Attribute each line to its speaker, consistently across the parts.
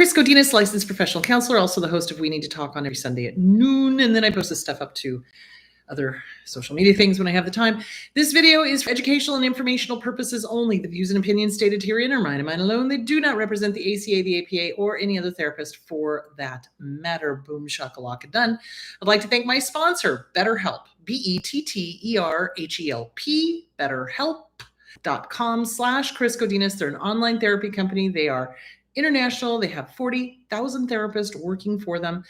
Speaker 1: Chris Godinez, licensed professional counselor, also the host of We Need to Talk on every Sunday at noon. And then I post this stuff up to other social media things when I have the time. This video is for educational and informational purposes only. The views and opinions stated herein are mine and mine alone. They do not represent the ACA, the APA, or any other therapist for that matter. Boom, shakalaka, done. I'd like to thank my sponsor, BetterHelp, BetterHelp, BetterHelp.com/Chris Godinez. They're an online therapy company. They are international. They have 40,000 therapists working for them.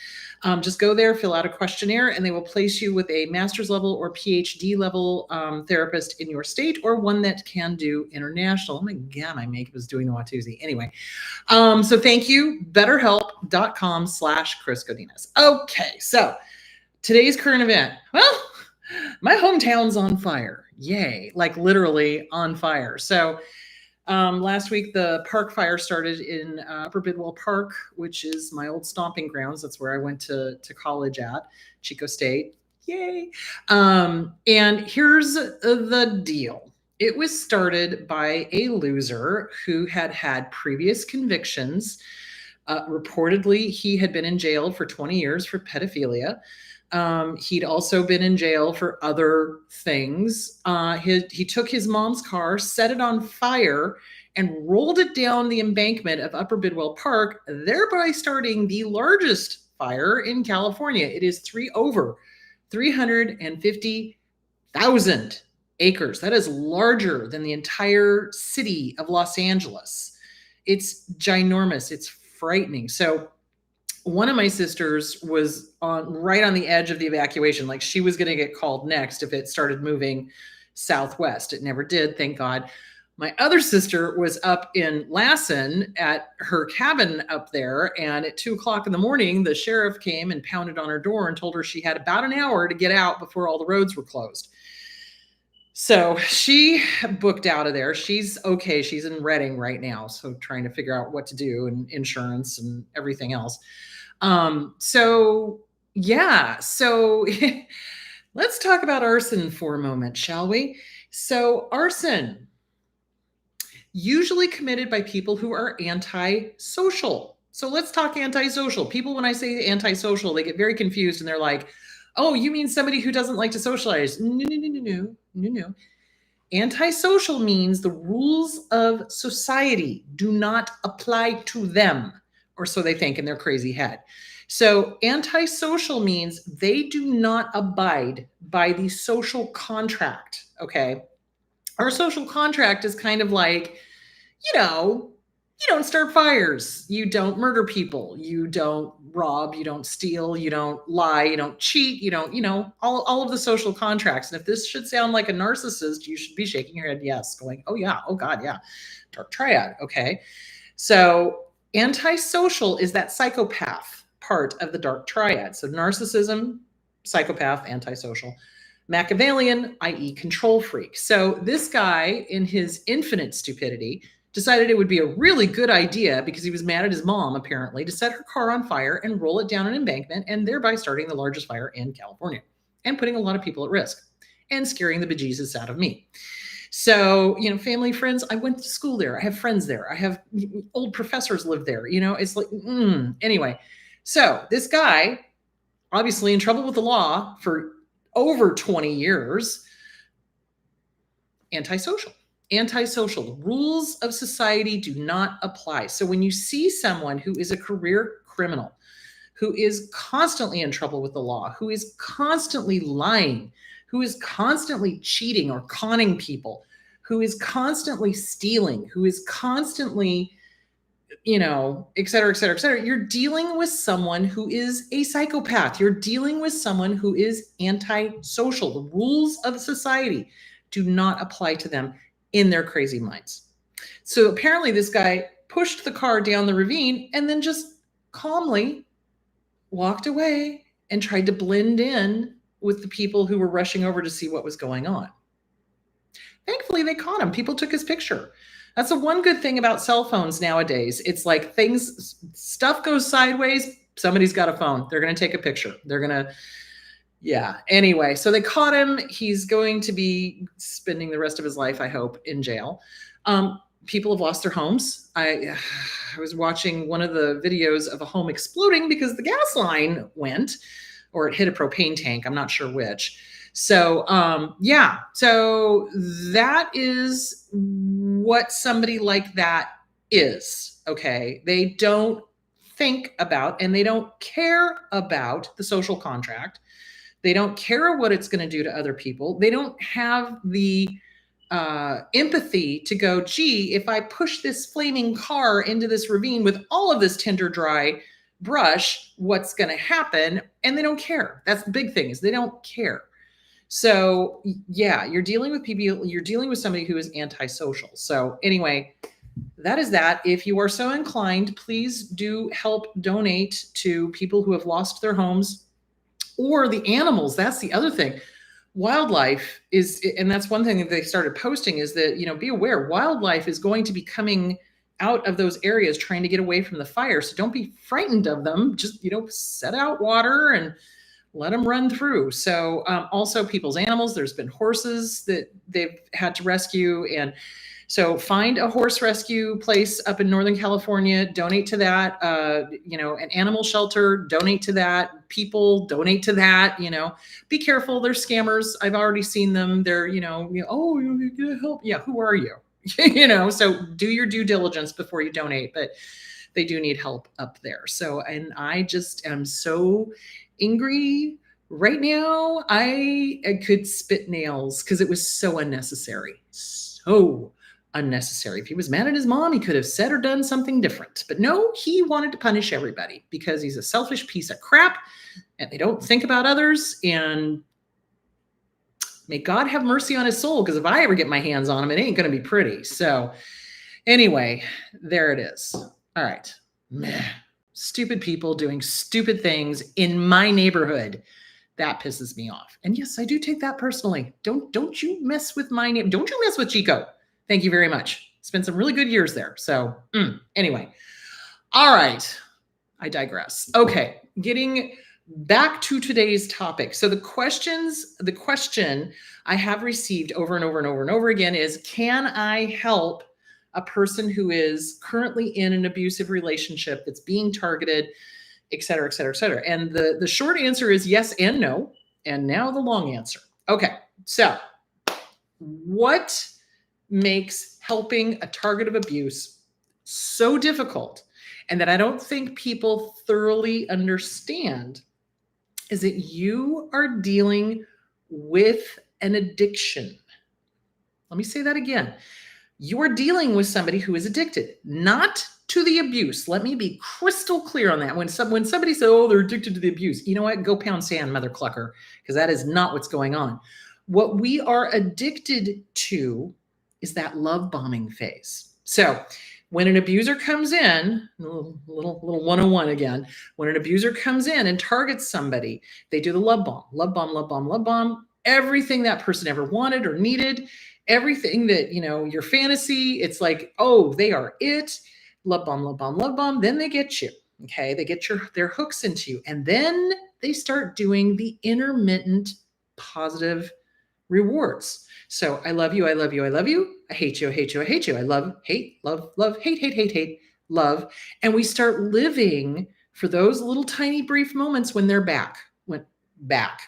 Speaker 1: Just go there, fill out a questionnaire, and they will place you with a master's level or PhD level therapist in your state, or one that can do international. Oh my God, my makeup is doing the Watusi. Anyway, so thank you, betterhelp.com/Chris Godinez. Okay, so today's current event. Well, my hometown's on fire. Yay, like literally on fire. So last week, the park fire started in Upper Bidwell Park, which is my old stomping grounds. That's where I went to college at, Chico State. Yay. And here's the deal. It was started by a loser who had had previous convictions. Reportedly, he had been in jail for 20 years for pedophilia. He'd also been in jail for other things. He took his mom's car, set it on fire, and rolled it down the embankment of Upper Bidwell Park, thereby starting the largest fire in California. It is over 350,000 acres. That is larger than the entire city of Los Angeles. It's ginormous. It's frightening. So one of my sisters was right on the edge of the evacuation. Like she was going to get called next if it started moving southwest. It never did, thank God. My other sister was up in Lassen at her cabin up there. And at 2:00 in the morning, the sheriff came and pounded on her door and told her she had about an hour to get out before all the roads were closed. So she booked out of there. She's okay. She's in Redding right now. So trying to figure out what to do and insurance and everything else. So let's talk about arson for a moment, shall we? So arson, usually committed by people who are antisocial. So let's talk antisocial. People, when I say antisocial, they get very confused and they're like, oh, you mean somebody who doesn't like to socialize? No. Antisocial means the rules of society do not apply to them, or so they think in their crazy head. So antisocial means they do not abide by the social contract, okay? Our social contract is kind of like, you don't start fires, you don't murder people, you don't rob, you don't steal, you don't lie, you don't cheat, you don't, all of the social contracts. And if this should sound like a narcissist, you should be shaking your head yes, going, oh yeah, oh God, yeah, dark triad, okay? So antisocial is that psychopath part of the dark triad. So narcissism, psychopath, antisocial. Machiavellian, i.e. control freak. So this guy, in his infinite stupidity, decided it would be a really good idea, because he was mad at his mom, apparently, to set her car on fire and roll it down an embankment, and thereby starting the largest fire in California and putting a lot of people at risk and scaring the bejesus out of me. So, family, friends, I went to school there. I have friends there. I have old professors live there. It's like, anyway. So this guy, obviously in trouble with the law for over 20 years, antisocial. The rules of society do not apply. So when you see someone who is a career criminal, who is constantly in trouble with the law, who is constantly lying, who is constantly cheating or conning people, who is constantly stealing, who is constantly, et cetera, et cetera, et cetera, you're dealing with someone who is a psychopath. You're dealing with someone who is antisocial. The rules of society do not apply to them in their crazy minds. So apparently this guy pushed the car down the ravine and then just calmly walked away and tried to blend in with the people who were rushing over to see what was going on. Thankfully, they caught him. People took his picture. That's the one good thing about cell phones nowadays. It's like stuff goes sideways, somebody's got a phone. They're going to take a picture. Anyway, so they caught him. He's going to be spending the rest of his life, I hope, in jail. People have lost their homes. I was watching one of the videos of a home exploding because the gas line went, or it hit a propane tank. I'm not sure which. So yeah, so that is what somebody like that is. Okay, they don't think about and they don't care about the social contract. They don't care what it's going to do to other people. They don't have the empathy to go, gee, if I push this flaming car into this ravine with all of this tinder dry brush, what's going to happen? And they don't care. That's the big thing, is they don't care. So yeah, you're dealing with people, you're dealing with somebody who is antisocial. So anyway, that is that. If you are so inclined, please do help donate to people who have lost their homes, or the animals. That's the other thing. Wildlife is, and that's one thing that they started posting, is that, be aware, wildlife is going to be coming out of those areas trying to get away from the fire. So don't be frightened of them. Just, set out water and let them run through. So also people's animals, there's been horses that they've had to rescue. And so find a horse rescue place up in Northern California, donate to that, an animal shelter, donate to that, people donate to that, be careful. They're scammers. I've already seen them. They're, oh, you get help. Yeah. Who are you? So do your due diligence before you donate, but they do need help up there. So, and I just am so angry right now. I could spit nails because it was so unnecessary. So unnecessary. If he was mad at his mom, he could have said or done something different. But no, he wanted to punish everybody because he's a selfish piece of crap and they don't think about others. And may God have mercy on his soul, because if I ever get my hands on him, it ain't going to be pretty. So anyway, there it is. All right. Meh. Stupid people doing stupid things in my neighborhood. That pisses me off. And yes, I do take that personally. Don't you mess with my name. Don't you mess with Chico. Thank you very much. Spent some really good years there. So anyway, all right. I digress. Okay. Getting back to today's topic. So the question I have received over and over and over and over again is, can I help a person who is currently in an abusive relationship that's being targeted, et cetera, et cetera, et cetera? And the short answer is yes and no. And now the long answer. Okay. So what makes helping a target of abuse so difficult, and that I don't think people thoroughly understand, is that you are dealing with an addiction. Let me say that again. You are dealing with somebody who is addicted, not to the abuse. Let me be crystal clear on that. When somebody says, oh, they're addicted to the abuse, you know what? Go pound sand, mother clucker, because that is not what's going on. What we are addicted to is that love bombing phase. So when an abuser comes in, little 101 again, when an abuser comes in and targets somebody, they do the love bomb, love bomb, love bomb, love bomb, everything that person ever wanted or needed, everything that, your fantasy, it's like, oh, they are it, love bomb, love bomb, love bomb. Then they get you. Okay. They get their hooks into you. And then they start doing the intermittent positive rewards. So I love you, I love you, I love you. I hate you, I hate you, I hate you. I love, hate, love, love, hate, hate, hate, hate, love. And we start living for those little tiny brief moments when they're back, went back.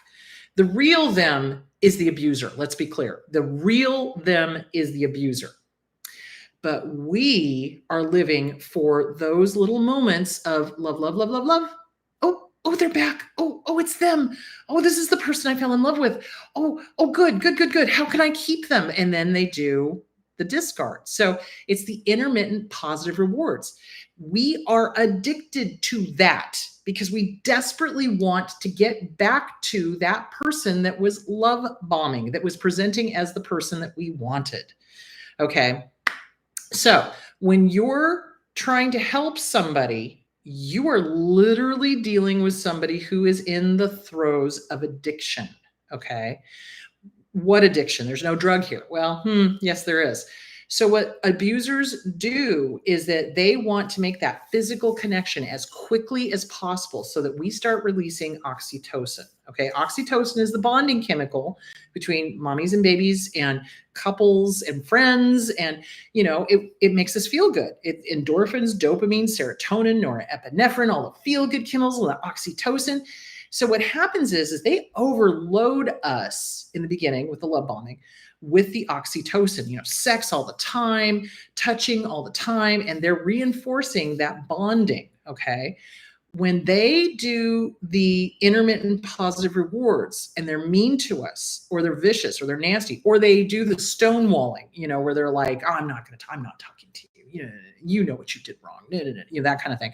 Speaker 1: The real them is the abuser. Let's be clear. The real them is the abuser. But we are living for those little moments of love, love, love, love, love. Oh, they're back. Oh, it's them. Oh, this is the person I fell in love with. Oh, good. How can I keep them? And then they do the discard. So it's the intermittent positive rewards. We are addicted to that because we desperately want to get back to that person that was love bombing, that was presenting as the person that we wanted. Okay. So when you're trying to help somebody, you are literally dealing with somebody who is in the throes of addiction. Okay. What addiction? There's no drug here. Well, yes, there is. So what abusers do is that they want to make that physical connection as quickly as possible so that we start releasing oxytocin. Okay, oxytocin is the bonding chemical between mommies and babies and couples and friends, and it makes us feel good. Endorphins, dopamine, serotonin, norepinephrine, all the feel good chemicals, the oxytocin. So what happens is they overload us in the beginning with the love bombing, with the oxytocin, sex all the time, touching all the time, and they're reinforcing that bonding. Okay. When they do the intermittent positive rewards and they're mean to us, or they're vicious, or they're nasty, or they do the stonewalling, where they're like, oh, I'm not talking to you. You know what you did wrong. That kind of thing.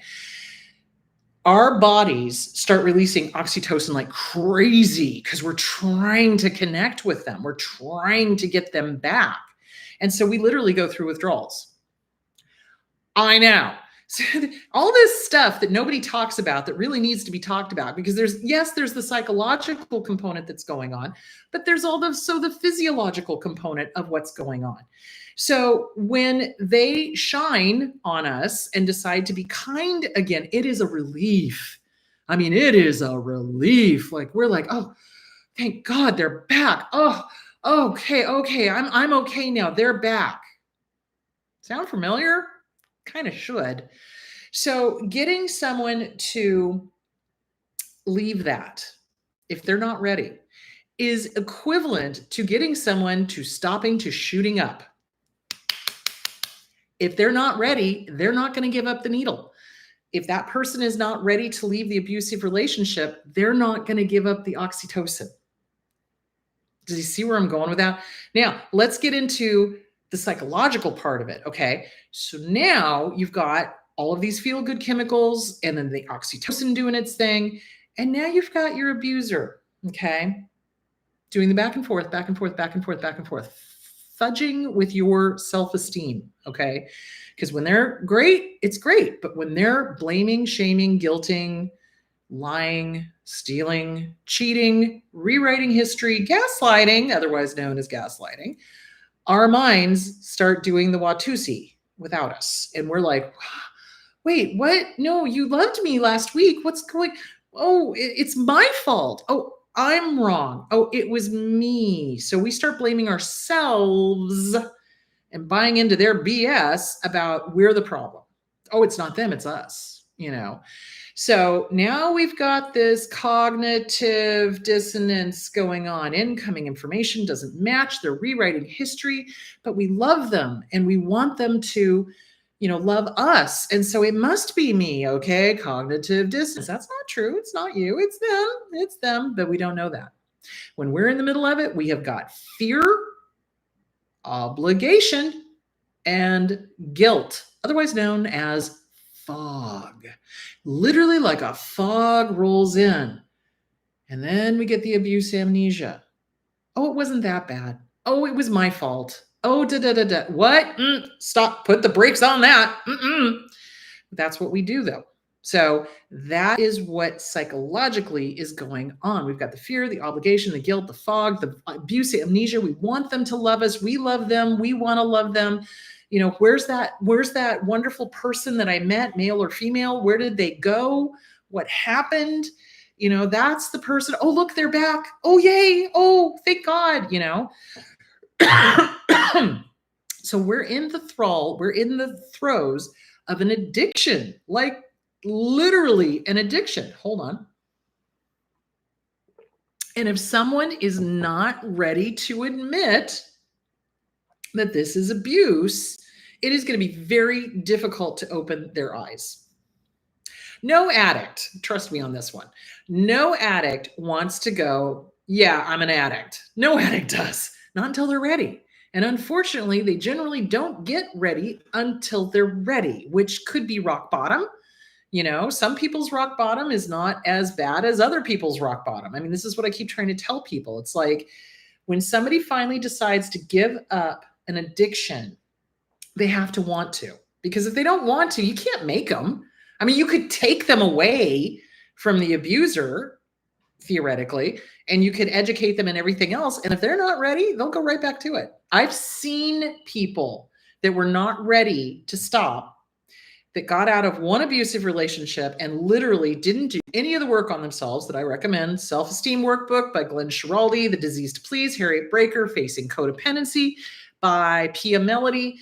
Speaker 1: Our bodies start releasing oxytocin like crazy because we're trying to connect with them. We're trying to get them back. And so we literally go through withdrawals. I know. So all this stuff that nobody talks about that really needs to be talked about, because there's the psychological component that's going on, but there's also the physiological component of what's going on. So when they shine on us and decide to be kind again, it is a relief. I mean, it is a relief. Like, we're like, oh, thank God they're back. Oh, okay. I'm okay now. They're back. Sound familiar? Kind of should. So getting someone to leave that, if they're not ready, is equivalent to getting someone to stopping to shooting up. If they're not ready, they're not going to give up the needle. If that person is not ready to leave the abusive relationship, they're not going to give up the oxytocin. Does you see where I'm going with that? Now, let's get into the psychological part of it. Okay. So now you've got all of these feel-good chemicals and then the oxytocin doing its thing. And now you've got your abuser. Okay. Doing the back and forth, fudging with your self-esteem. Okay. Because when they're great, it's great. But when they're blaming, shaming, guilting, lying, stealing, cheating, rewriting history, gaslighting, otherwise known as gaslighting, our minds start doing the Watusi without us. And we're like, wait, what? No, you loved me last week. What's going? Oh, it's my fault. Oh, I'm wrong. Oh, it was me. So we start blaming ourselves and buying into their BS about we're the problem. Oh, it's not them, it's us, So now we've got this cognitive dissonance going on. Incoming information doesn't match. They're rewriting history, but we love them and we want them to, love us. And so it must be me. Okay. Cognitive dissonance. That's not true. It's not you. It's them. It's them. But we don't know that. When we're in the middle of it, we have got fear, obligation, and guilt, otherwise known as fog. Literally like a fog rolls in. And then we get the abuse amnesia. Oh, it wasn't that bad. Oh, it was my fault. Oh, What? Stop. Put the brakes on that. That's what we do, though. So that is what psychologically is going on. We've got the fear, the obligation, the guilt, the fog, the abuse, amnesia. We want them to love us. We love them. We want to love them. Where's that wonderful person that I met, male or female? Where did they go? What happened? That's the person. Oh, look, they're back. Oh, yay. Oh, thank God, So we're in the throes of an addiction, like literally an addiction. Hold on. And if someone is not ready to admit that this is abuse, it is going to be very difficult to open their eyes. No addict, trust me on this one, no addict wants to go, yeah, I'm an addict. No addict does, not until they're ready. And unfortunately, they generally don't get ready until they're ready, which could be rock bottom. Some people's rock bottom is not as bad as other people's rock bottom. I mean, this is what I keep trying to tell people. It's like when somebody finally decides to give up an addiction, they have to want to. Because if they don't want to, you can't make them. I mean, you could take them away from the abuser, theoretically, and you could educate them and everything else. And if they're not ready, they'll go right back to it. I've seen people that were not ready to stop, that got out of one abusive relationship and literally didn't do any of the work on themselves that I recommend. Self-Esteem Workbook by Glenn Schiraldi, The Disease to Please, Harriet Breaker, Facing Codependency by Pia Melody,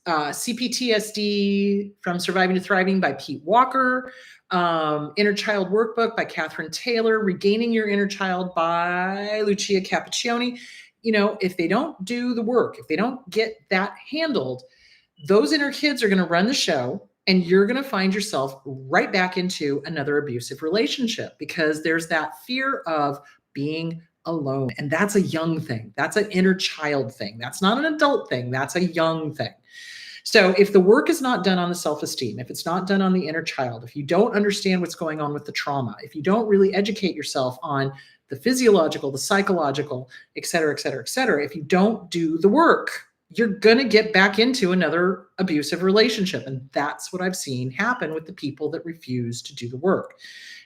Speaker 1: CPTSD From Surviving to Thriving by Pete Walker, Inner Child Workbook by Catherine Taylor, Regaining Your Inner Child by Lucia Cappuccioni. If they don't do the work, if they don't get that handled, those inner kids are going to run the show, and you're going to find yourself right back into another abusive relationship, because there's that fear of being alone. And that's a young thing. That's an inner child thing. That's not an adult thing. That's a young thing. So if the work is not done on the self-esteem, if it's not done on the inner child, if you don't understand what's going on with the trauma, if you don't really educate yourself on the physiological, the psychological, et cetera, et cetera, et cetera, if you don't do the work, you're going to get back into another abusive relationship. And that's what I've seen happen with the people that refuse to do the work.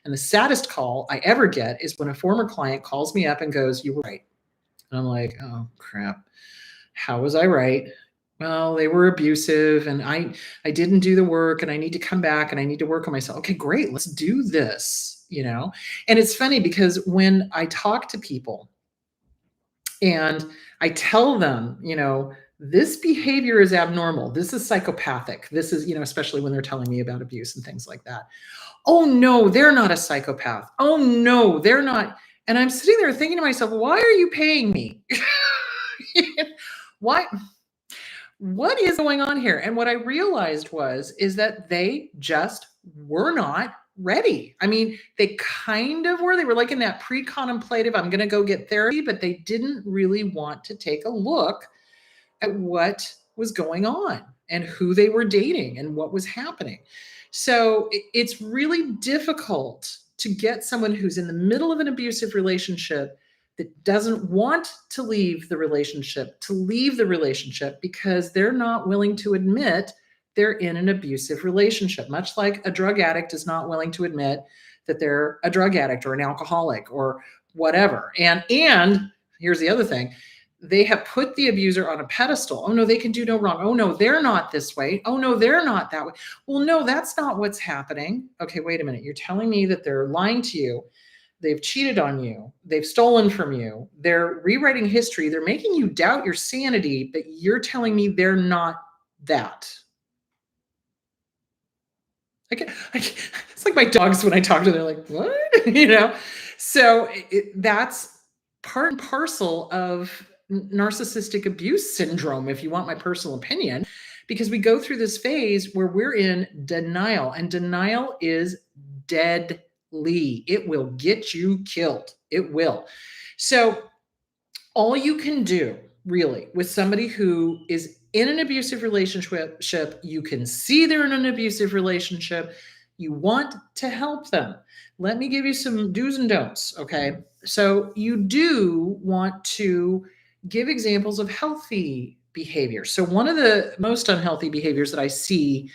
Speaker 1: And the saddest call I ever get is when a former client calls me up and goes, "You were right." And I'm like, "Oh, crap. How was I right?" "Well, they were abusive and I didn't do the work, and I need to come back and I need to work on myself." "Okay, great. Let's do this." And it's funny because when I talk to people and I tell them, this behavior is abnormal, this is psychopathic, this is, especially when they're telling me about abuse and things like that. "Oh no, they're not a psychopath. Oh no, they're not." And I'm sitting there thinking to myself, why are you paying me? Why? What is going on here? And what I realized is that they just were not ready. I mean, they kind of were. They were like in that pre-contemplative, I'm going to go get therapy, but they didn't really want to take a look at what was going on and who they were dating and what was happening. So it's really difficult to get someone who's in the middle of an abusive relationship that doesn't want to leave the relationship because they're not willing to admit they're in an abusive relationship, much like a drug addict is not willing to admit that they're a drug addict or an alcoholic or whatever. And here's the other thing. They have put the abuser on a pedestal. "Oh no, they can do no wrong. Oh no, they're not this way. Oh no, they're not that way." Well, no, that's not what's happening. Okay, wait a minute. You're telling me that they're lying to you. They've cheated on you. They've stolen from you. They're rewriting history. They're making you doubt your sanity, but you're telling me they're not that. It's like my dogs when I talk to them, they're like, "What?" So that's part and parcel of narcissistic abuse syndrome, if you want my personal opinion, because we go through this phase where we're in denial, and denial is deadly. It will get you killed. It will. So all you can do really with somebody who is in an abusive relationship, you can see they're in an abusive relationship, you want to help them. Let me give you some do's and don'ts. Okay. So you do want to give examples of healthy behavior. So one of the most unhealthy behaviors that I see,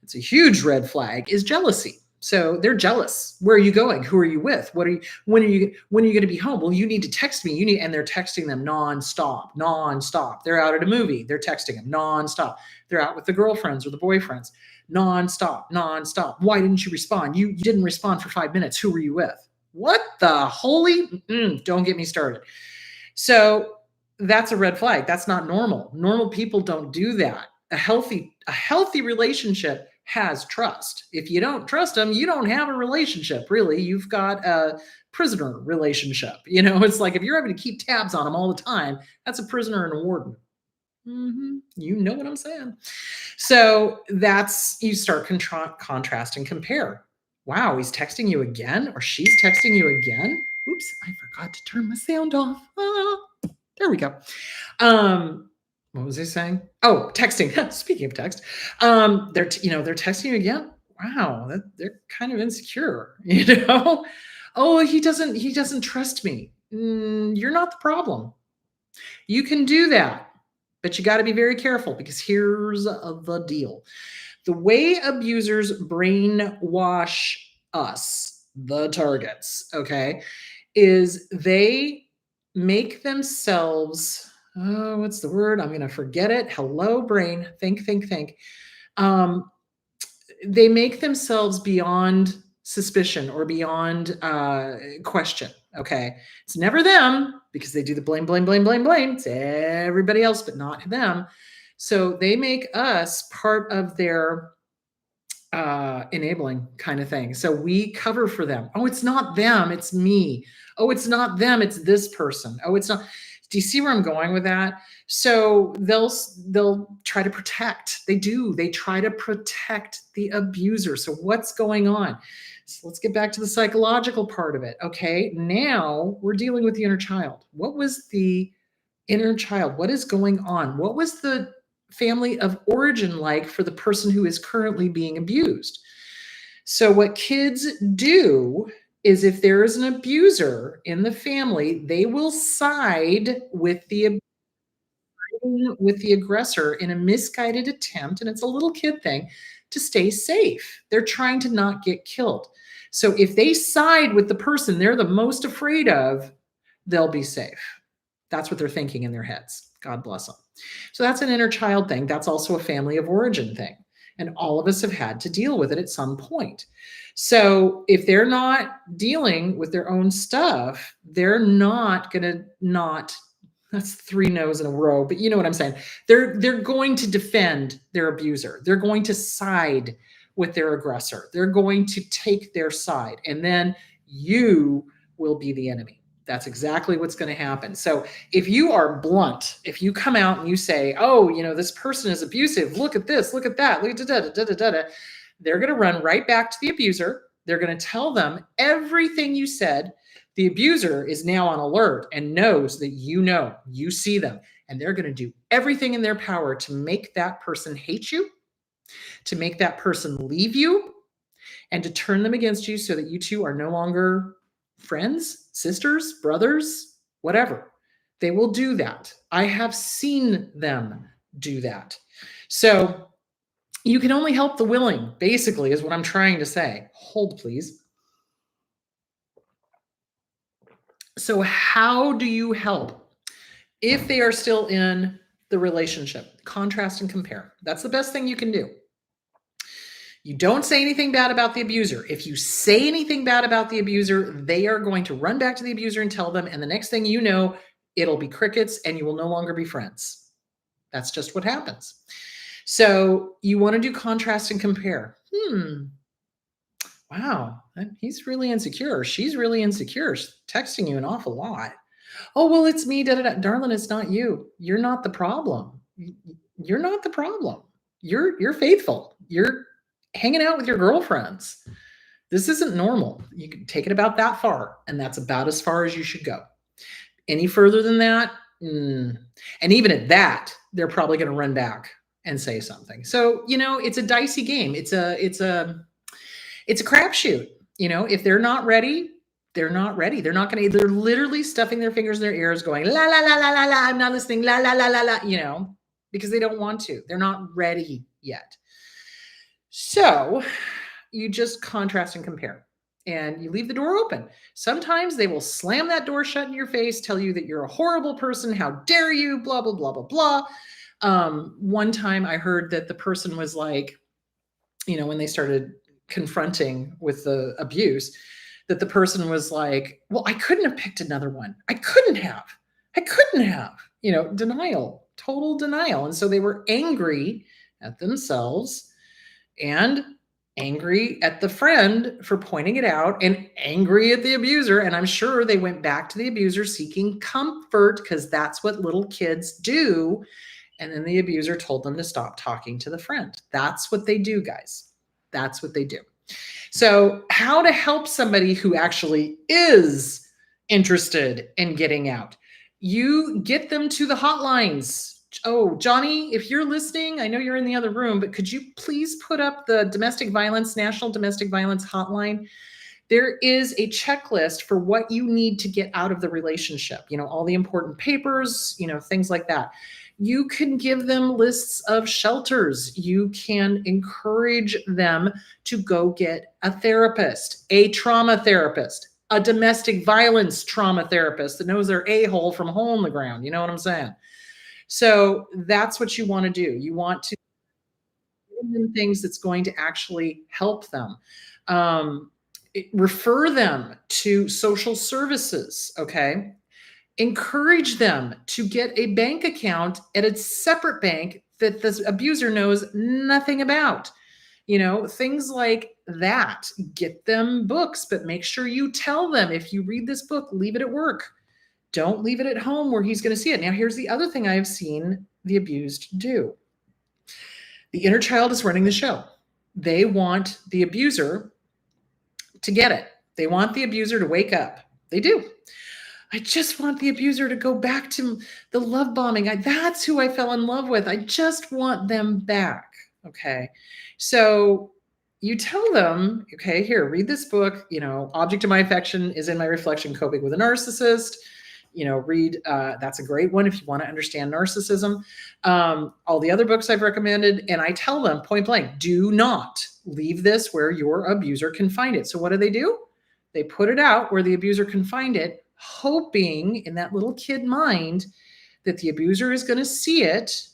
Speaker 1: it's a huge red flag, is jealousy. So they're jealous. Where are you going? Who are you with? When are you going to be home? Well, you need to text me. And they're texting them nonstop. They're out at a movie. They're texting them nonstop. They're out with the girlfriends or the boyfriends nonstop. "Why didn't you respond? You didn't respond for 5 minutes. Who were you with?" What the holy? Don't get me started. So that's a red flag. That's not normal. Normal people don't do that. A healthy relationship has trust. If you don't trust them, you don't have a relationship, really. You've got a prisoner relationship. It's like if you're having to keep tabs on them all the time, that's a prisoner and a warden. You know what I'm saying? So you start contrast and compare. Wow, he's texting you again, or she's texting you again. Oops, I forgot to turn my sound off. There we go. What was I saying? Oh, texting. Speaking of text, they're texting you again. Wow, they're kind of insecure. "Oh, he doesn't trust me." You're not the problem. You can do that, but you got to be very careful, because here's the deal. The way abusers brainwash us, the targets, okay, is they make themselves Oh, what's the word? I'm going to forget it. Hello, brain. Think. Um, they make themselves beyond suspicion or beyond question. Okay. It's never them because they do the blame. It's everybody else, but not them. So they make us part of their enabling kind of thing. So we cover for them. Oh, it's not them, it's me. Oh, it's not them, it's this person. Oh, it's not. Do you see where I'm going with that? So they'll try to protect. They do. They try to protect the abuser. So what's going on? So let's get back to the psychological part of it. Okay, now we're dealing with the inner child. What was the inner child? What is going on? What was the family of origin like for the person who is currently being abused? So, what kids do is if there is an abuser in the family, they will side with the aggressor in a misguided attempt, and it's a little kid thing, to stay safe. They're trying to not get killed. So if they side with the person they're the most afraid of, they'll be safe. That's what they're thinking in their heads. God bless them. So that's an inner child thing. That's also a family of origin thing. And all of us have had to deal with it at some point. So if they're not dealing with their own stuff, they're not going to not, that's 3 no's in a row, but you know what I'm saying. They're going to defend their abuser. They're going to side with their aggressor. They're going to take their side. And then you will be the enemy. That's exactly what's going to happen. So if you are blunt, if you come out and you say, oh, this person is abusive, look at this, look at that, look at da, they're going to run right back to the abuser. They're going to tell them everything you said. The abuser is now on alert and knows that you see them, and they're going to do everything in their power to make that person hate you, to make that person leave you, and to turn them against you so that you two are no longer friends, sisters, brothers, whatever. They will do that. I have seen them do that. So you can only help the willing, basically, is what I'm trying to say. Hold, please. So how do you help if they are still in the relationship? Contrast and compare. That's the best thing you can do. You don't say anything bad about the abuser. If you say anything bad about the abuser, they are going to run back to the abuser and tell them, and the next thing you know, it'll be crickets and you will no longer be friends. That's just what happens. So you want to do contrast and compare. Wow, he's really insecure. She's really insecure. She's texting you an awful lot. Oh, well, it's me, darling, it's not you. You're not the problem. You're not the problem. You're faithful. You're hanging out with your girlfriends. This isn't normal. You can take it about that far, and that's about as far as you should go. Any further than that, and even at that, they're probably going to run back and say something. So, it's a dicey game. It's a crapshoot. If they're not ready, they're not ready. They're not going to, they're literally stuffing their fingers in their ears going, la, la, la, la, la, la, I'm not listening, la, la, la, la, la, because they don't want to. They're not ready yet. So you just contrast and compare, and you leave the door open. Sometimes they will slam that door shut in your face, tell you that you're a horrible person. How dare you, blah, blah, blah, blah, blah. One time I heard that the person was like, when they started confronting with the abuse, that the person was like, well, I couldn't have picked another one. I couldn't have, denial, total denial. And so they were angry at themselves and angry at the friend for pointing it out and angry at the abuser. And I'm sure they went back to the abuser seeking comfort because that's what little kids do. And then the abuser told them to stop talking to the friend. That's what they do, guys. That's what they do. So how to help somebody who actually is interested in getting out? You get them to the hotlines. Oh, Johnny, if you're listening, I know you're in the other room, but could you please put up the National Domestic Violence Hotline? There is a checklist for what you need to get out of the relationship. All the important papers, things like that. You can give them lists of shelters. You can encourage them to go get a therapist, a trauma therapist, a domestic violence trauma therapist that knows their a-hole from a hole in the ground. You know what I'm saying? So that's what you want to do. You want to give them things that's going to actually help them. Um, Refer them to social services, okay? Encourage them to get a bank account at a separate bank that the abuser knows nothing about. Things like that. Get them books, but make sure you tell them, if you read this book, leave it at work. Don't leave it at home where he's going to see it. Now, here's the other thing I have seen the abused do. The inner child is running the show. They want the abuser to get it. They want the abuser to wake up. They do. I just want the abuser to go back to the love bombing. That's who I fell in love with. I just want them back. Okay. So you tell them, okay, here, read this book. Object of my affection is in my reflection, coping with a narcissist. Read, that's a great one if you want to understand narcissism. All the other books I've recommended, and I tell them point blank, do not leave this where your abuser can find it. So what do? They put it out where the abuser can find it, hoping in that little kid mind that the abuser is going to see it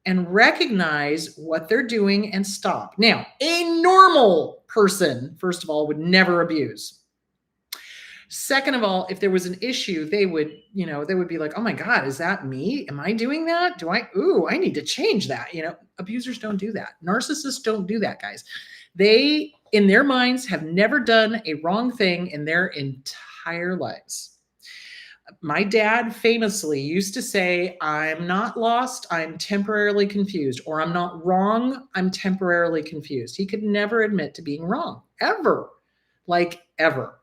Speaker 1: and recognize what they're doing and stop. Now, a normal person, first of all, would never abuse. Second of all, if there was an issue, they would be like, oh my God, is that me? Am I doing that? I need to change that. Abusers don't do that. Narcissists don't do that, guys. They, in their minds, have never done a wrong thing in their entire lives. My dad famously used to say, I'm not lost, I'm temporarily confused, or I'm not wrong, I'm temporarily confused. He could never admit to being wrong, ever, like ever.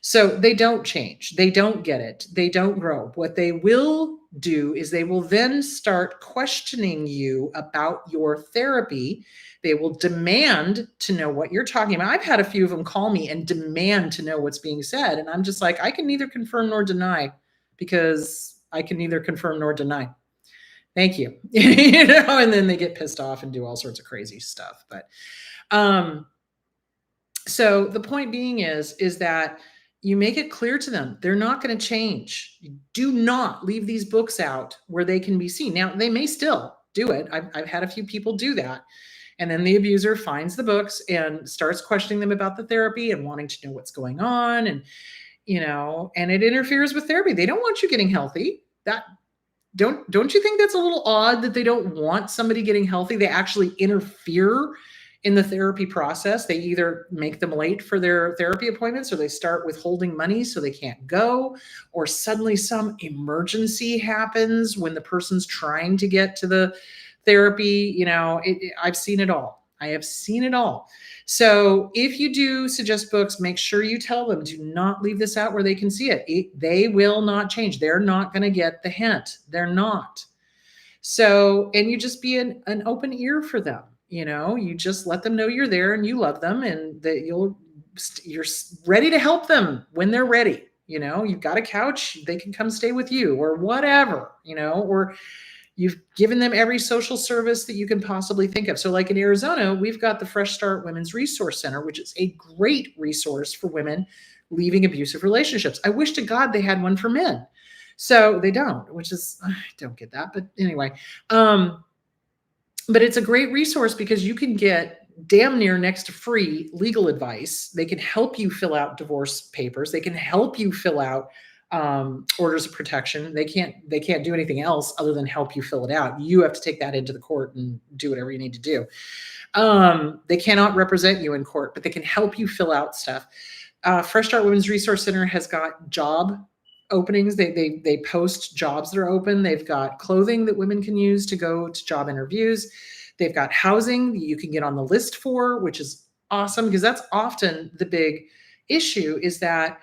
Speaker 1: So they don't change. They don't get it. They don't grow. What they will do is they will then start questioning you about your therapy. They will demand to know what you're talking about. I've had a few of them call me and demand to know what's being said. And I'm just like, I can neither confirm nor deny, because I can neither confirm nor deny. Thank you. And then they get pissed off and do all sorts of crazy stuff. But so the point being is that you make it clear to them they're not going to change. You do not leave these books out where they can be seen. Now, they may still do it. I've had a few people do that. And then the abuser finds the books and starts questioning them about the therapy and wanting to know what's going on. And, and it interferes with therapy. They don't want you getting healthy. Don't you think that's a little odd that they don't want somebody getting healthy? They actually interfere in the therapy process. They either make them late for their therapy appointments, or they start withholding money so they can't go, or suddenly some emergency happens when the person's trying to get to the therapy. I've seen it all. I have seen it all. So if you do suggest books, make sure you tell them, do not leave this out where they can see it. They will not change. They're not going to get the hint. They're not. So, and you just be an open ear for them. You just let them know you're there and you love them, and that you're ready to help them when they're ready. You've got a couch, they can come stay with you, or whatever, or you've given them every social service that you can possibly think of. So like in Arizona, we've got the Fresh Start Women's Resource Center, which is a great resource for women leaving abusive relationships. I wish to God they had one for men. So they don't, which is, I don't get that. But anyway, but it's a great resource because you can get damn near next to free legal advice. They can help you fill out divorce papers. They can help you fill out orders of protection. They can't do anything else other than help you fill it out. You have to take that into the court and do whatever you need to do. They cannot represent you in court, but they can help you fill out stuff. Fresh Start Women's Resource Center has got job openings. They post jobs that are open. They've got clothing that women can use to go to job interviews. They've got housing that you can get on the list for, which is awesome, because that's often the big issue, is that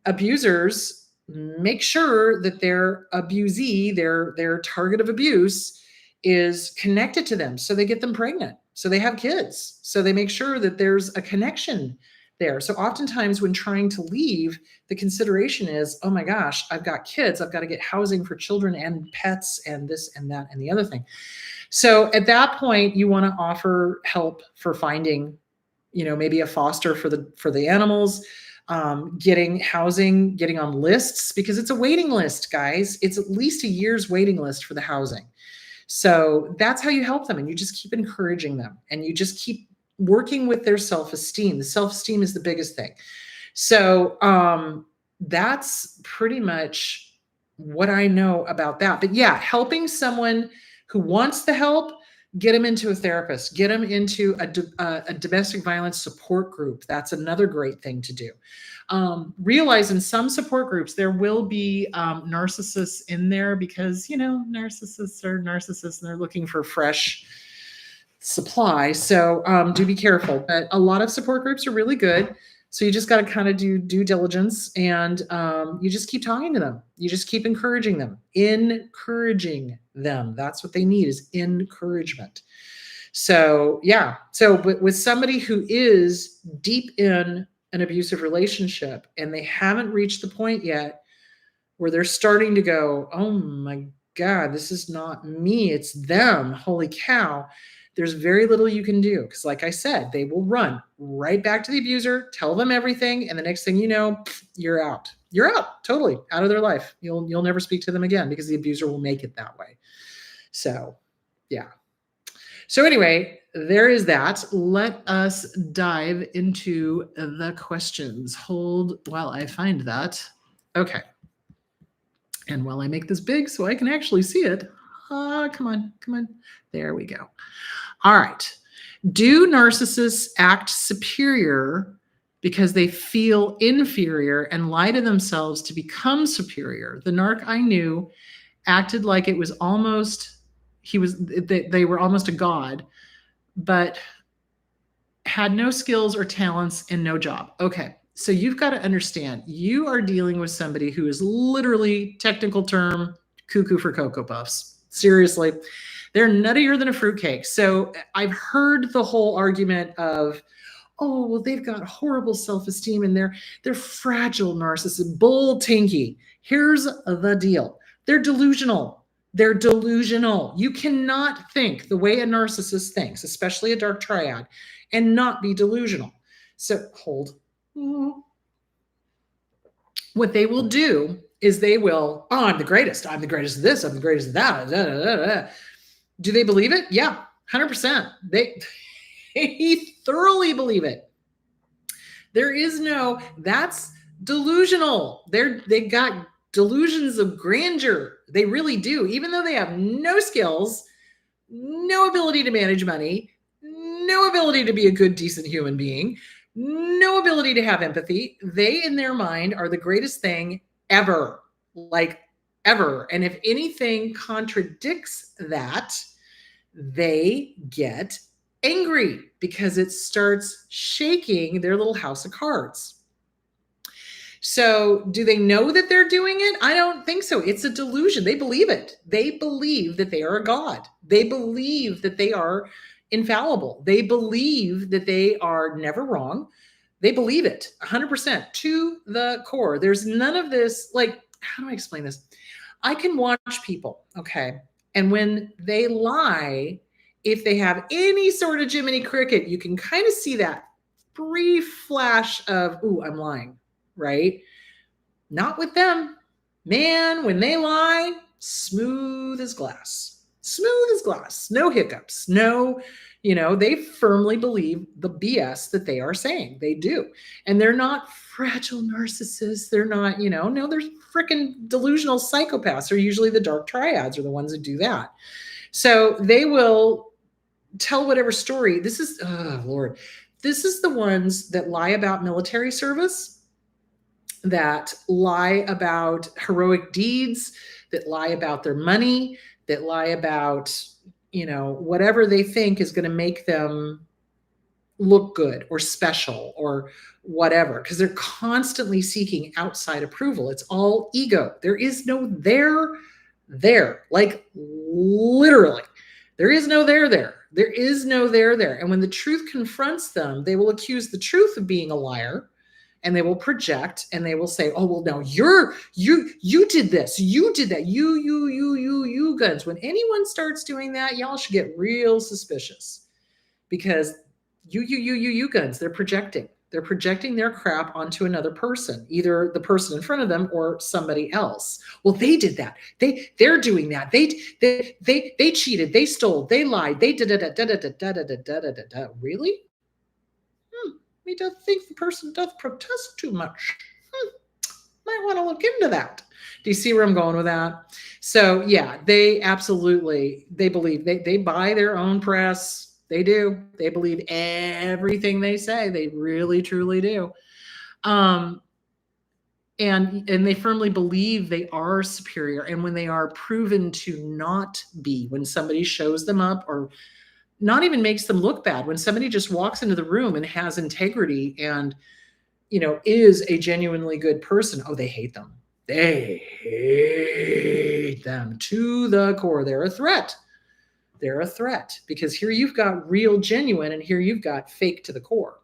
Speaker 1: abusers make sure that their abusee, their target of abuse, is connected to them. So they get them pregnant. So they have kids. So they make sure that there's a connection there. So oftentimes when trying to leave, the consideration is, oh my gosh, I've got kids. I've got to get housing for children and pets and this and that and the other thing. So at that point, you want to offer help for finding, maybe a foster for the animals, getting housing, getting on lists, because it's a waiting list, guys. It's at least a year's waiting list for the housing. So that's how you help them. And you just keep encouraging them and you just keep working with their self-esteem. The self-esteem is the biggest thing. So that's pretty much what I know about that. But yeah, helping someone who wants the help, get them into a therapist, get them into a domestic violence support group. That's another great thing to do. Realize in some support groups, there will be narcissists in there because, narcissists are narcissists and they're looking for fresh supply. So do be careful. But a lot of support groups are really good. So you just got to kind of do due diligence and you just keep talking to them. You just keep encouraging them. Encouraging them. That's what they need is encouragement. So yeah. So with somebody who is deep in an abusive relationship and they haven't reached the point yet where they're starting to go, oh my God, this is not me, it's them. Holy cow. There's very little you can do because, like I said, they will run right back to the abuser, tell them everything, and the next thing you know, you're out. You're out, totally out of their life. You'll never speak to them again because the abuser will make it that way. So, yeah. So anyway, there is that. Let us dive into the questions. Hold while I find that. Okay. And while I make this big so I can actually see it. Come on. There we go. All right. Do narcissists act superior because they feel inferior and lie to themselves to become superior? The narc I knew acted like it was almost, they were almost a god, but had no skills or talents and no job. Okay. So you've got to understand, you are dealing with somebody who is literally, technical term, cuckoo for Cocoa Puffs. Seriously. They're nuttier than a fruitcake. So I've heard the whole argument of, oh, well, they've got horrible self-esteem and they're fragile narcissists. Bull tinky. Here's the deal. They're delusional. They're delusional. You cannot think the way a narcissist thinks, especially a dark triad, and not be delusional. So hold. What they will do is they will, oh, I'm the greatest. I'm the greatest of this. I'm the greatest of that. Da, da, da, da. Do they believe it? Yeah, 100%. They thoroughly believe it. There is no, that's delusional. They got delusions of grandeur. They really do. Even though they have no skills, no ability to manage money, no ability to be a good, decent human being, no ability to have empathy, they in their mind are the greatest thing ever. Like ever. And if anything contradicts that, they get angry because it starts shaking their little house of cards. So do they know that they're doing it? I don't think so. It's a delusion. They believe it. They believe that they are a god. They believe that they are infallible. They believe that they are never wrong. They believe it 100% to the core. There's none of this, like, how do I explain this? I can watch people, okay? And when they lie, if they have any sort of Jiminy Cricket, you can kind of see that brief flash of, ooh, I'm lying, right? Not with them. Man, when they lie, smooth as glass. Smooth as glass. No hiccups. No, they firmly believe the BS that they are saying. They do. And they're not fragile narcissists. They're not, no, they're freaking delusional psychopaths. Are usually the dark triads are the ones that do that. So they will tell whatever story. This is, oh Lord, this is the ones that lie about military service, that lie about heroic deeds, that lie about their money, that lie about, whatever they think is going to make them look good or special or whatever, because they're constantly seeking outside approval. It's all ego. There is no there, like literally. There is no there. There is no there. And when the truth confronts them, they will accuse the truth of being a liar. And they will project and they will say, oh, well, no, you did this, you did that, you guns. When anyone starts doing that, y'all should get real suspicious because you guns, they're projecting. They're projecting their crap onto another person, either the person in front of them or somebody else. Well, they did that. They're doing that. They cheated. They stole. They lied. They did it. Really? Me does think the person does protest too much. Might want to look into that. Do you see where I'm going with that? So yeah, they absolutely, they believe, they buy their own press. They do. They believe everything they say. They really, truly do. And they firmly believe they are superior. And when they are proven to not be, when somebody shows them up or not even makes them look bad, when somebody just walks into the room and has integrity and is a genuinely good person, oh, they hate them. They hate them to the core. They're a threat. They're a threat because here you've got real genuine and here you've got fake to the core.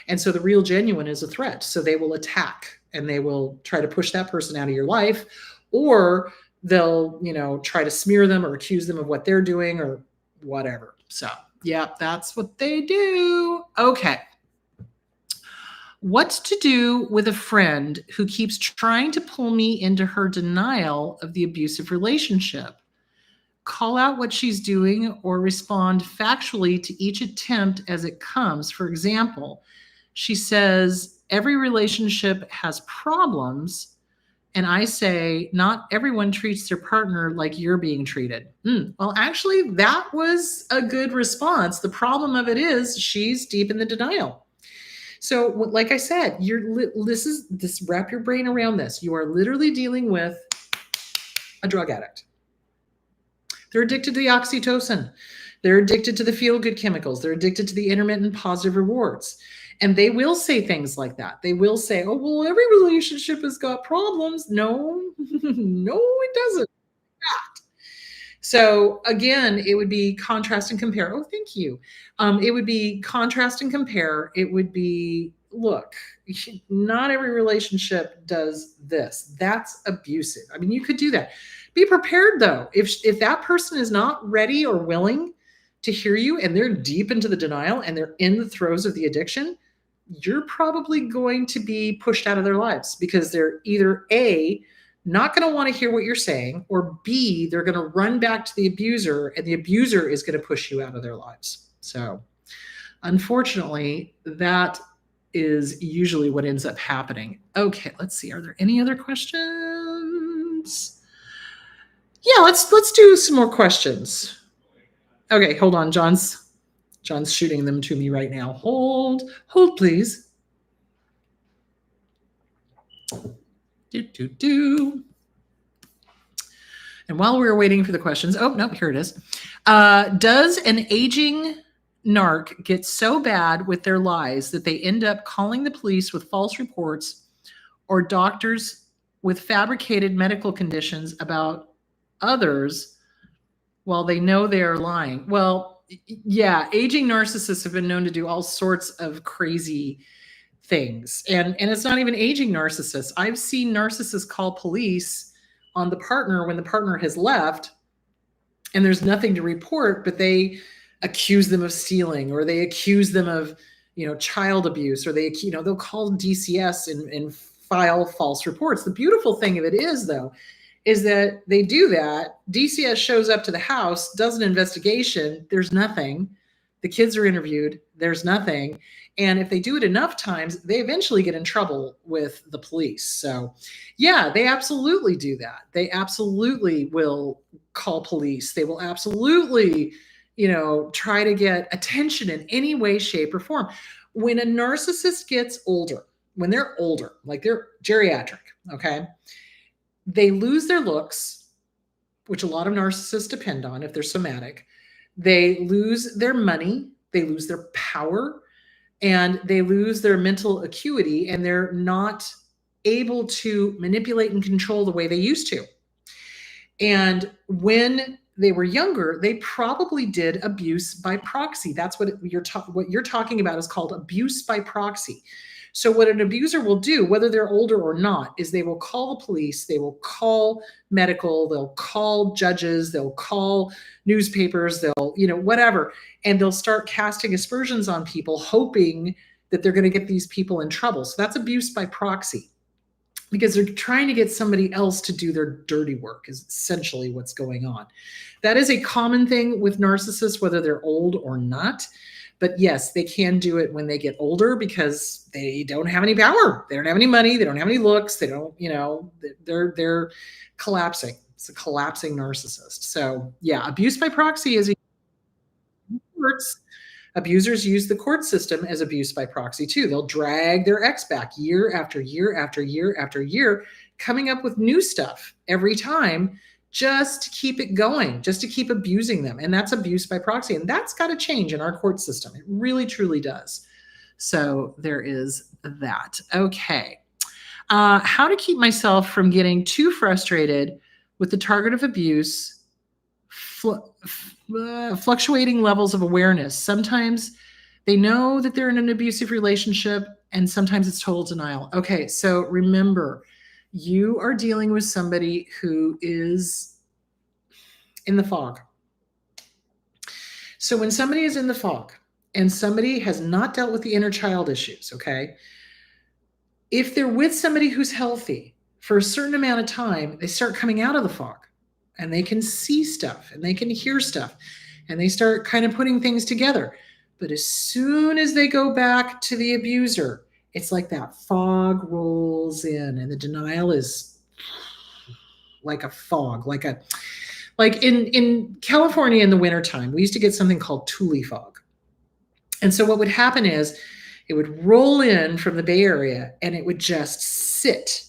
Speaker 1: And so the real genuine is a threat. So they will attack and they will try to push that person out of your life, or they'll, try to smear them or accuse them of what they're doing or whatever. So yeah, that's what they do. Okay. What to do with a friend who keeps trying to pull me into her denial of the abusive relationship? Call out what she's doing or respond factually to each attempt as it comes. For example, she says, every relationship has problems. And I say, not everyone treats their partner like you're being treated. Well, actually, that was a good response. The problem of it is she's deep in the denial. So, like I said, wrap your brain around this. You are literally dealing with a drug addict. They're addicted to the oxytocin. They're addicted to the feel-good chemicals. They're addicted to the intermittent positive rewards. And they will say things like that. They will say, oh, well, every relationship has got problems. No, no, it doesn't. So again, it would be contrast and compare. Oh, thank you. It would be contrast and compare. It would be, look, not every relationship does this. That's abusive. I mean, you could do that. Be prepared though. If that person is not ready or willing to hear you and they're deep into the denial and they're in the throes of the addiction, you're probably going to be pushed out of their lives because they're either A, not going to want to hear what you're saying, or B, they're going to run back to the abuser and the abuser is going to push you out of their lives. So unfortunately, that is usually what ends up happening. Okay, let's see. Are there any other questions? Yeah, let's do some more questions. Okay, hold on. John's shooting them to me right now. Hold, please. And while we were waiting for the questions, oh, no, here it is. Does an aging narc get so bad with their lies that they end up calling the police with false reports or doctors with fabricated medical conditions about others while they know they are lying? Well, yeah, aging narcissists have been known to do all sorts of crazy things. And it's not even aging narcissists. I've seen narcissists call police on the partner when the partner has left and there's nothing to report, but they accuse them of stealing, or they accuse them of, child abuse, or they'll call DCS and file false reports. The beautiful thing of it is, though, is that they do that. DCS shows up to the house, does an investigation. There's nothing. The kids are interviewed. There's nothing. And if they do it enough times, they eventually get in trouble with the police. So yeah, they absolutely do that. They absolutely will call police. They will absolutely, try to get attention in any way, shape, or form. When a narcissist gets older, when they're older, like they're geriatric, okay, they lose their looks, which a lot of narcissists depend on if they're somatic. They lose their money, they lose their power, and they lose their mental acuity, and they're not able to manipulate and control the way they used to. And when they were younger, they probably did abuse by proxy. That's what what you're talking about is called abuse by proxy. So what an abuser will do, whether they're older or not, is they will call the police, they will call medical, they'll call judges, they'll call newspapers, they'll, whatever. And they'll start casting aspersions on people, hoping that they're going to get these people in trouble. So that's abuse by proxy, because they're trying to get somebody else to do their dirty work, is essentially what's going on. That is a common thing with narcissists, whether they're old or not. But yes, they can do it when they get older because they don't have any power. They don't have any money. They don't have any looks. They don't, they're collapsing. It's a collapsing narcissist. So yeah, abuse by proxy is courts. Abusers use the court system as abuse by proxy too. They'll drag their ex back year after year after year after year, coming up with new stuff every time just to keep it going, just to keep abusing them. And that's abuse by proxy. And that's got to change in our court system. It really, truly does. So there is that. Okay. How to keep myself from getting too frustrated with the target of abuse, fluctuating levels of awareness. Sometimes they know that they're in an abusive relationship, and sometimes it's total denial. Okay, so remember, you are dealing with somebody who is in the fog. So when somebody is in the fog and somebody has not dealt with the inner child issues, okay, if they're with somebody who's healthy for a certain amount of time, they start coming out of the fog and they can see stuff and they can hear stuff and they start kind of putting things together. But as soon as they go back to the abuser, it's like that fog rolls in and the denial is like a fog, like in California in the wintertime, we used to get something called tule fog. And so what would happen is it would roll in from the Bay Area and it would just sit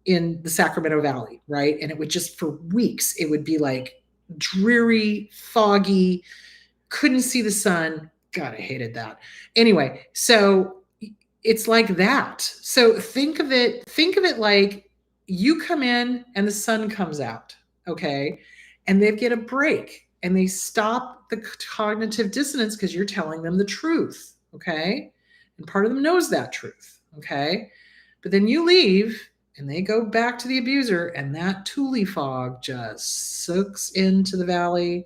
Speaker 1: in the Sacramento Valley, right? And it would just, for weeks, it would be like dreary, foggy, couldn't see the sun. God, I hated that. Anyway, so it's like that. So think of it like you come in and the sun comes out, okay? And they get a break and they stop the cognitive dissonance because you're telling them the truth, okay? And part of them knows that truth, okay? But then you leave and they go back to the abuser and that tule fog just soaks into the valley,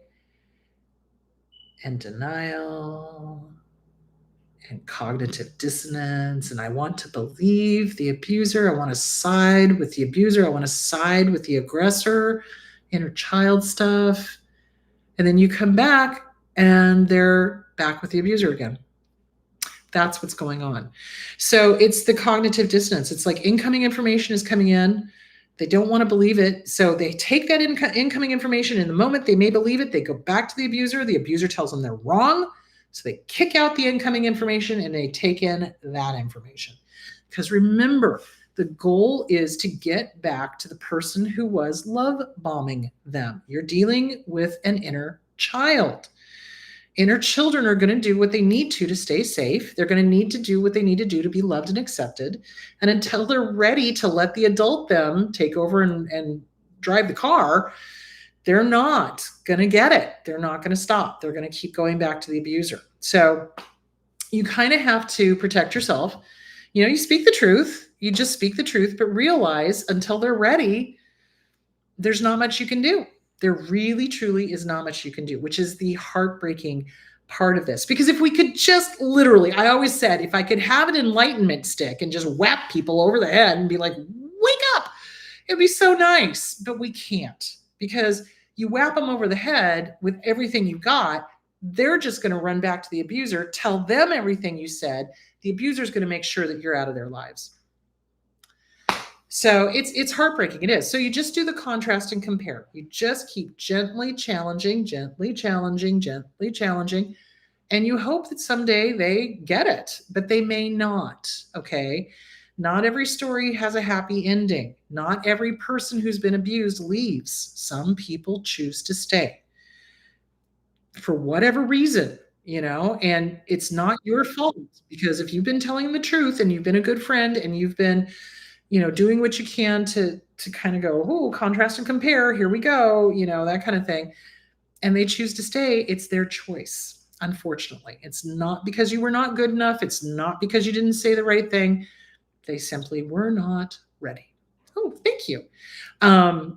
Speaker 1: and denial and cognitive dissonance. And I want to believe the abuser. I want to side with the abuser. I want to side with the aggressor, inner child stuff. And then you come back and they're back with the abuser again. That's what's going on. So it's the cognitive dissonance. It's like incoming information is coming in. They don't want to believe it. So they take that incoming information. In the moment they may believe it, they go back to the abuser. The abuser tells them they're wrong. So they kick out the incoming information and they take in that information. Because remember, the goal is to get back to the person who was love bombing them. You're dealing with an inner child. Inner children are going to do what they need to stay safe. They're going to need to do what they need to do to be loved and accepted. And until they're ready to let the adult them take over and drive the car, they're not going to get it. They're not going to stop. They're going to keep going back to the abuser. So you kind of have to protect yourself. You speak the truth. You just speak the truth, but realize until they're ready, there's not much you can do. There really, truly is not much you can do, which is the heartbreaking part of this. Because if we could just literally, I always said, if I could have an enlightenment stick and just whap people over the head and be like, wake up, it'd be so nice. But we can't, because you whap them over the head with everything you got, they're just going to run back to the abuser, tell them everything you said. The abuser is going to make sure that you're out of their lives. So it's heartbreaking. It is. So you just do the contrast and compare. You just keep gently challenging, gently challenging, gently challenging. And you hope that someday they get it, but they may not. Okay. Not every story has a happy ending. Not every person who's been abused leaves. Some people choose to stay for whatever reason, and it's not your fault, because if you've been telling them the truth and you've been a good friend and you've been doing what you can to kind of go, oh, contrast and compare, here we go, that kind of thing. And they choose to stay. It's their choice. Unfortunately, it's not because you were not good enough. It's not because you didn't say the right thing. They simply were not ready. Oh, thank you.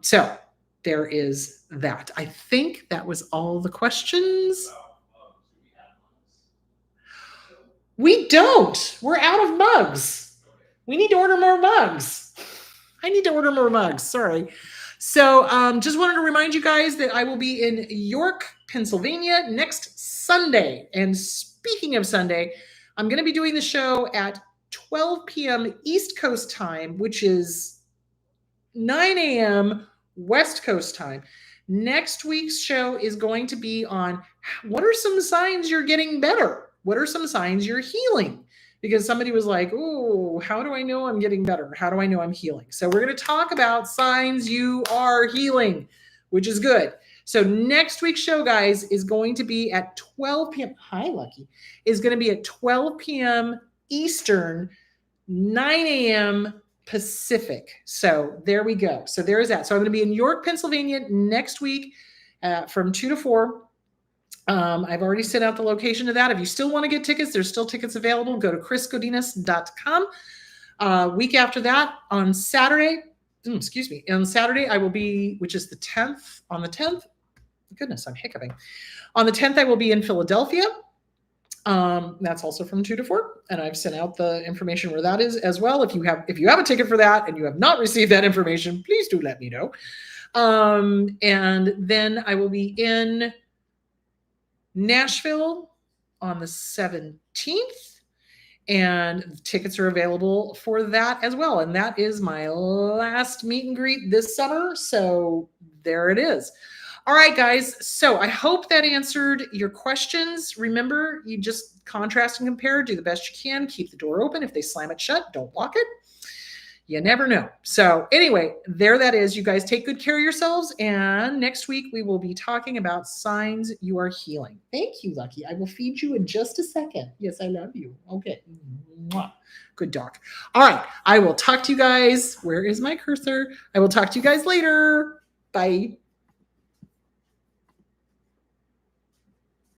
Speaker 1: So there is that. I think that was all the questions. We don't. We're out of mugs. We need to order more mugs. I need to order more mugs. Sorry. So, just wanted to remind you guys that I will be in York, Pennsylvania next Sunday. And speaking of Sunday, I'm going to be doing the show at 12 p.m. East Coast time, which is 9 a.m. West Coast time. Next week's show is going to be on what are some signs you're getting better? What are some signs you're healing? Because somebody was like, oh, how do I know I'm getting better? How do I know I'm healing? So we're going to talk about signs you are healing, which is good. So next week's show, guys, is going to be at 12 p.m. Hi, Lucky. Is going to be at 12 p.m. Eastern, 9 a.m. Pacific. So there we go. So there is that. So I'm going to be in York, Pennsylvania next week from 2 to 4. I've already sent out the location of that. If you still want to get tickets, there's still tickets available. Go to chrisgodinas.com. Week after that, on Saturday, on Saturday, I will be, which is the 10th, on the 10th, goodness, I'm hiccuping. On the 10th, I will be in Philadelphia. That's also from 2 to 4, and I've sent out the information where that is as well. If you have a ticket for that and you have not received that information, please do let me know. And then I will be in Nashville on the 17th, and tickets are available for that as well. And that is my last meet and greet this summer. So there it is. All right, guys. So I hope that answered your questions. Remember, you just contrast and compare, do the best you can, keep the door open. If they slam it shut, don't lock it. You never know. So anyway, there that is. You guys take good care of yourselves. And next week, we will be talking about signs you are healing. Thank you, Lucky. I will feed you in just a second. Yes, I love you. Okay. Mwah. Good dog. All right. I will talk to you guys. Where is my cursor? I will talk to you guys later. Bye.